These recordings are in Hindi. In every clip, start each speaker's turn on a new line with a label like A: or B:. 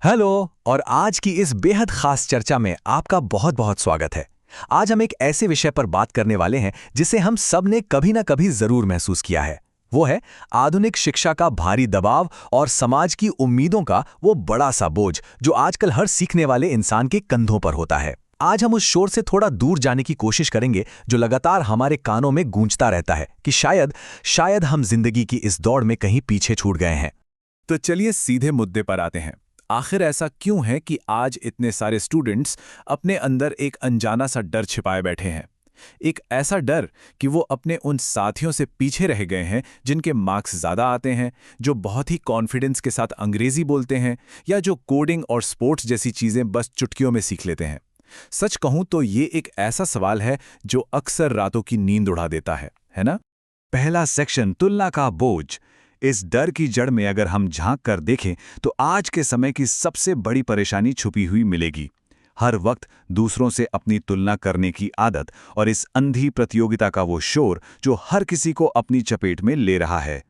A: हेलो। और आज की इस बेहद खास चर्चा में आपका बहुत बहुत स्वागत है। आज हम एक ऐसे विषय पर बात करने वाले हैं जिसे हम सब ने कभी ना कभी जरूर महसूस किया है। वो है आधुनिक शिक्षा का भारी दबाव और समाज की उम्मीदों का वो बड़ा सा बोझ जो आजकल हर सीखने वाले इंसान के कंधों पर होता है। आज हम उस शोर से थोड़ा दूर जाने की कोशिश करेंगे जो लगातार हमारे कानों में गूंजता रहता है कि शायद हम जिंदगी की इस दौड़ में कहीं पीछे छूट गए हैं।
B: तो चलिए सीधे मुद्दे पर आते हैं। आखिर ऐसा क्यों है कि आज इतने सारे स्टूडेंट्स अपने अंदर एक अनजाना सा डर छिपाए बैठे हैं? एक ऐसा डर कि वो अपने उन साथियों से पीछे रह गए हैं जिनके मार्क्स ज़्यादा आते हैं, जो बहुत ही कॉन्फिडेंस के साथ अंग्रेजी बोलते हैं या जो कोडिंग और स्पोर्ट्स जैसी चीज़ें बस चुटकियों में सीख लेते हैं। सच कहूँ तो ये एक ऐसा सवाल है जो अक्सर रातों की नींद उड़ा देता है ना?
C: पहला सेक्शन, तुलना का बोझ। इस डर की जड़ में अगर हम झांक कर देखें तो आज के समय की सबसे बड़ी परेशानी छुपी हुई मिलेगी। हर वक्त दूसरों से अपनी तुलना करने की आदत और इस अंधी प्रतियोगिता का वो शोर जो हर किसी को अपनी चपेट में ले रहा है।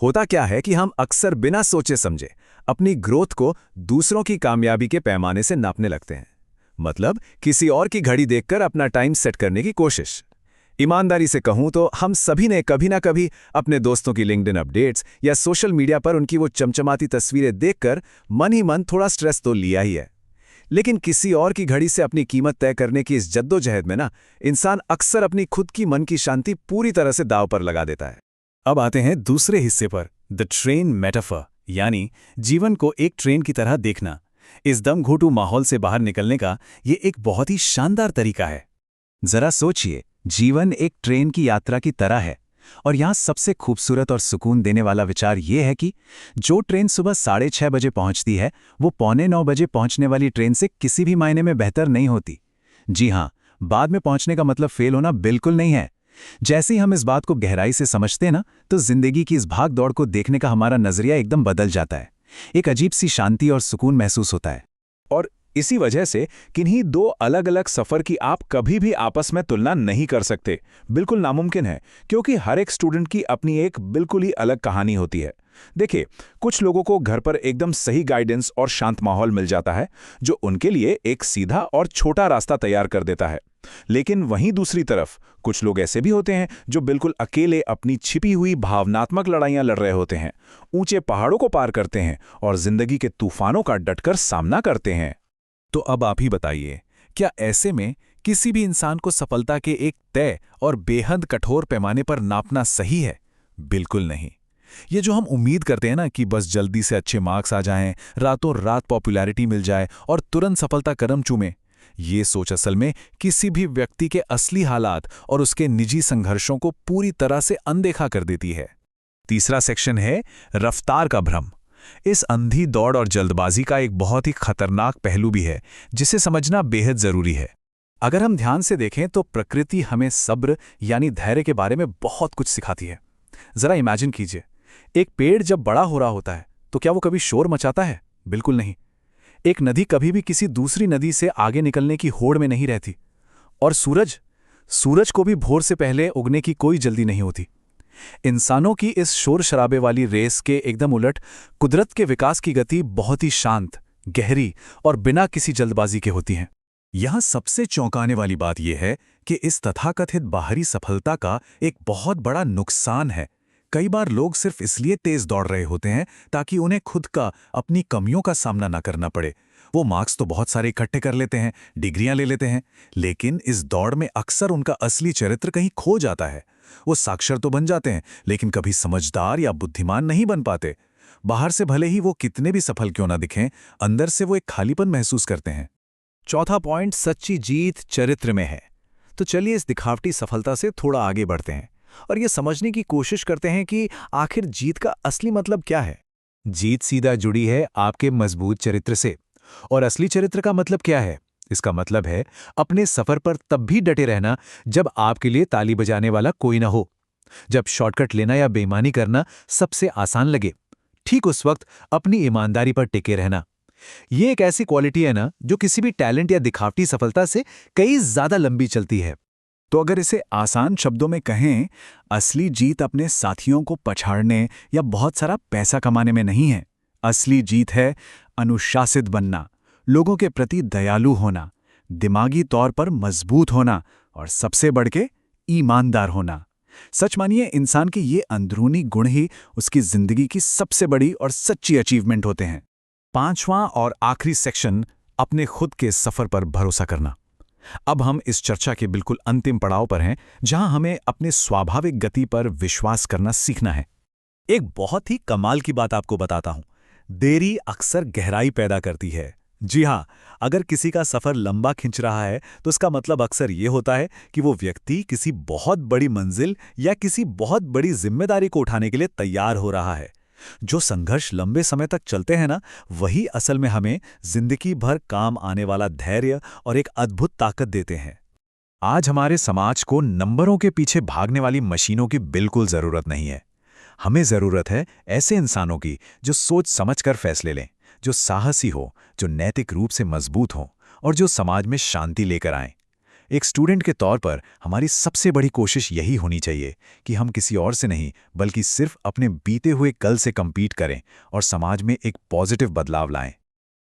B: होता क्या है कि हम अक्सर बिना सोचे समझे अपनी ग्रोथ को दूसरों की कामयाबी के पैमाने से नापने लगते हैं। मतलब किसी और की घड़ी देखकर अपना टाइम सेट करने की कोशिश। ईमानदारी से कहूं तो हम सभी ने कभी ना कभी अपने दोस्तों की लिंक्डइन अपडेट्स या सोशल मीडिया पर उनकी वो चमचमाती तस्वीरें देखकर मन ही मन थोड़ा स्ट्रेस तो लिया ही है। लेकिन किसी और की घड़ी से अपनी कीमत तय करने की इस जद्दोजहद में ना, इंसान अक्सर अपनी खुद की मन की शांति पूरी तरह से दांव पर लगा देता है। अब आते हैं दूसरे हिस्से पर, द ट्रेन मेटाफर, यानी जीवन को एक ट्रेन की तरह देखना। इस दम घोटू माहौल से बाहर निकलने का ये एक बहुत ही शानदार तरीका है।
C: जरा सोचिए, जीवन एक ट्रेन की यात्रा की तरह है और यहाँ सबसे खूबसूरत और सुकून देने वाला विचार ये है कि जो ट्रेन सुबह 6:30 बजे पहुँचती है वो 8:45 बजे पहुँचने वाली ट्रेन से किसी भी मायने में बेहतर नहीं होती। जी हाँ, बाद में पहुँचने का मतलब फेल होना बिल्कुल नहीं है। जैसे ही हम इस बात को गहराई से समझते हैं ना, तो जिंदगी की इस भाग दौड़ को देखने का हमारा नजरिया एकदम बदल जाता है। एक अजीब सी शांति और सुकून महसूस होता है।
B: और इसी वजह से किन्हीं दो अलग अलग सफर की आप कभी भी आपस में तुलना नहीं कर सकते। बिल्कुल नामुमकिन है, क्योंकि हर एक स्टूडेंट की अपनी एक बिल्कुल ही अलग कहानी होती है। देखिए, कुछ लोगों को घर पर एकदम सही गाइडेंस और शांत माहौल मिल जाता है जो उनके लिए एक सीधा और छोटा रास्ता तैयार कर देता है। लेकिन वहीं दूसरी तरफ कुछ लोग ऐसे भी होते हैं जो बिल्कुल अकेले अपनी छिपी हुई भावनात्मक लड़ाइयां लड़ रहे होते हैं, ऊंचे पहाड़ों को पार करते हैं और जिंदगी के तूफानों का डटकर सामना करते हैं। तो अब आप ही बताइए, क्या ऐसे में किसी भी इंसान को सफलता के एक तय और बेहद कठोर पैमाने पर नापना सही है? बिल्कुल नहीं। ये जो हम उम्मीद करते हैं ना कि बस जल्दी से अच्छे मार्क्स आ जाएं, रातों रात पॉपुलैरिटी मिल जाए और तुरंत सफलता कदम चूमे, ये सोच असल में किसी भी व्यक्ति के असली हालात और उसके निजी संघर्षों को पूरी तरह से अनदेखा कर देती है। तीसरा सेक्शन है रफ्तार का भ्रम। इस अंधी दौड़ और जल्दबाजी का एक बहुत ही खतरनाक पहलू भी है जिसे समझना बेहद जरूरी है। अगर हम ध्यान से देखें तो प्रकृति हमें सब्र यानी धैर्य के बारे में बहुत कुछ सिखाती है। जरा इमेजिन कीजिए, एक पेड़ जब बड़ा हो रहा होता है तो क्या वो कभी शोर मचाता है? बिल्कुल नहीं। एक नदी कभी भी किसी दूसरी नदी से आगे निकलने की होड़ में नहीं रहती। और सूरज को भी भोर से पहले उगने की कोई जल्दी नहीं होती। इंसानों की इस शोर शराबे वाली रेस के एकदम उलट कुदरत के विकास की गति बहुत ही शांत, गहरी और बिना किसी जल्दबाजी के होती है।
C: यहाँ सबसे चौंकाने वाली बात यह है कि इस तथाकथित बाहरी सफलता का एक बहुत बड़ा नुकसान है। कई बार लोग सिर्फ इसलिए तेज दौड़ रहे होते हैं ताकि उन्हें खुद का, अपनी कमियों का सामना न करना पड़े। वो मार्क्स तो बहुत सारे इकट्ठे कर लेते हैं, डिग्रियां ले लेते हैं, लेकिन इस दौड़ में अक्सर उनका असली चरित्र कहीं खो जाता है। वो साक्षर तो बन जाते हैं, लेकिन कभी समझदार या बुद्धिमान नहीं बन पाते। बाहर से भले ही वो कितने भी सफल क्यों ना दिखें, अंदर से वो एक खालीपन महसूस करते हैं।
B: चौथा पॉइंट सच्ची जीत चरित्र में है। तो चलिए इस दिखावटी सफलता से थोड़ा आगे बढ़ते हैं और ये समझने की कोशिश करते हैं कि आखिर जीत का असली मतलब क्या है।
C: जीत सीधा जुड़ी है आपके मजबूत चरित्र से। और असली चरित्र का मतलब क्या है? इसका मतलब है अपने सफर पर तब भी डटे रहना जब आपके लिए ताली बजाने वाला कोई ना हो, जब शॉर्टकट लेना या बेईमानी करना सबसे आसान लगे। ठीक उस वक्त अपनी ईमानदारी पर टिके रहना। ये एक ऐसी क्वालिटी है ना जो किसी भी टैलेंट या दिखावटी सफलता से कई ज्यादा लंबी चलती है।
B: तो अगर इसे आसान शब्दों में कहें, असली जीत अपने साथियों को पछाड़ने या बहुत सारा पैसा कमाने में नहीं है। असली जीत है
C: अनुशासित बनना, लोगों के प्रति दयालु होना, दिमागी तौर पर मजबूत होना और सबसे बढ़ के ईमानदार होना। सच मानिए, इंसान के ये अंदरूनी गुण ही उसकी जिंदगी की सबसे बड़ी और सच्ची अचीवमेंट होते हैं। 5वां और आखिरी सेक्शन, अपने खुद के सफर पर भरोसा करना। अब हम इस चर्चा के बिल्कुल अंतिम पड़ाव पर हैं, जहां हमें अपने स्वाभाविक गति पर विश्वास करना सीखना है।
A: एक बहुत ही कमाल की बात आपको बताता हूं। देरी अक्सर गहराई पैदा करती है। जी हां, अगर किसी का सफर लंबा खिंच रहा है तो इसका मतलब अक्सर ये होता है कि वो व्यक्ति किसी बहुत बड़ी मंजिल या किसी बहुत बड़ी जिम्मेदारी को उठाने के लिए तैयार हो रहा है। जो संघर्ष लंबे समय तक चलते हैं ना, वही असल में हमें जिंदगी भर काम आने वाला धैर्य और एक अद्भुत ताकत देते हैं।
C: आज हमारे समाज को नंबरों के पीछे भागने वाली मशीनों की बिल्कुल जरूरत नहीं है। हमें जरूरत है ऐसे इंसानों की जो सोच समझकर फैसले लें, जो साहसी हो, जो नैतिक रूप से मजबूत हो और जो समाज में शांति लेकर आएं। एक स्टूडेंट के तौर पर हमारी सबसे बड़ी कोशिश यही होनी चाहिए कि हम किसी और से नहीं, बल्कि सिर्फ अपने बीते हुए कल से compete करें और समाज में एक पॉजिटिव बदलाव लाएं।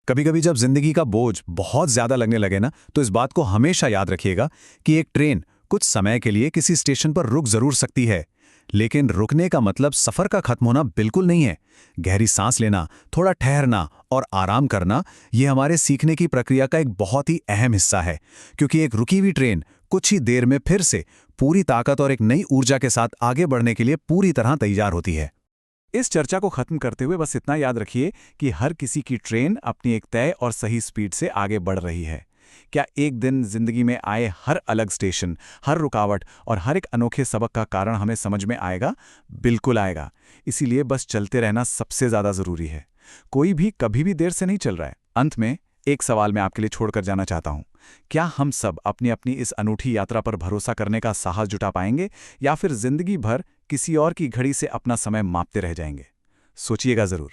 C: कभी-कभी जब जिंदगी का बोझ बहुत ज्यादा लगने लगे ना, तो इस बात को हमेशा याद रखिएगा कि एक ट्रेन कुछ समय के लिए किसी स्टेशन पर रुक जरूर सकती है, लेकिन रुकने का मतलब सफर का खत्म होना बिल्कुल नहीं है। गहरी सांस लेना, थोड़ा ठहरना और आराम करना, ये हमारे सीखने की प्रक्रिया का एक बहुत ही अहम हिस्सा है, क्योंकि एक रुकी हुई ट्रेन कुछ ही देर में फिर से पूरी ताकत और एक नई ऊर्जा के साथ आगे बढ़ने के लिए पूरी तरह तैयार होती है।
B: इस चर्चा को खत्म करते हुए बस इतना याद रखिए कि हर किसी की ट्रेन अपनी एक तय और सही स्पीड से आगे बढ़ रही है। क्या एक दिन जिंदगी में आए हर अलग स्टेशन, हर रुकावट और हर एक अनोखे सबक का कारण हमें समझ में आएगा? बिल्कुल आएगा। इसीलिए बस चलते रहना सबसे ज्यादा जरूरी है। कोई भी कभी भी देर से नहीं चल रहा है। अंत में एक सवाल मैं आपके लिए छोड़कर जाना चाहता हूं। क्या हम सब अपनी अपनी इस अनूठी यात्रा पर भरोसा करने का साहस जुटा पाएंगे, या फिर जिंदगी भर किसी और की घड़ी से अपना समय मापते रह जाएंगे? सोचिएगा जरूर।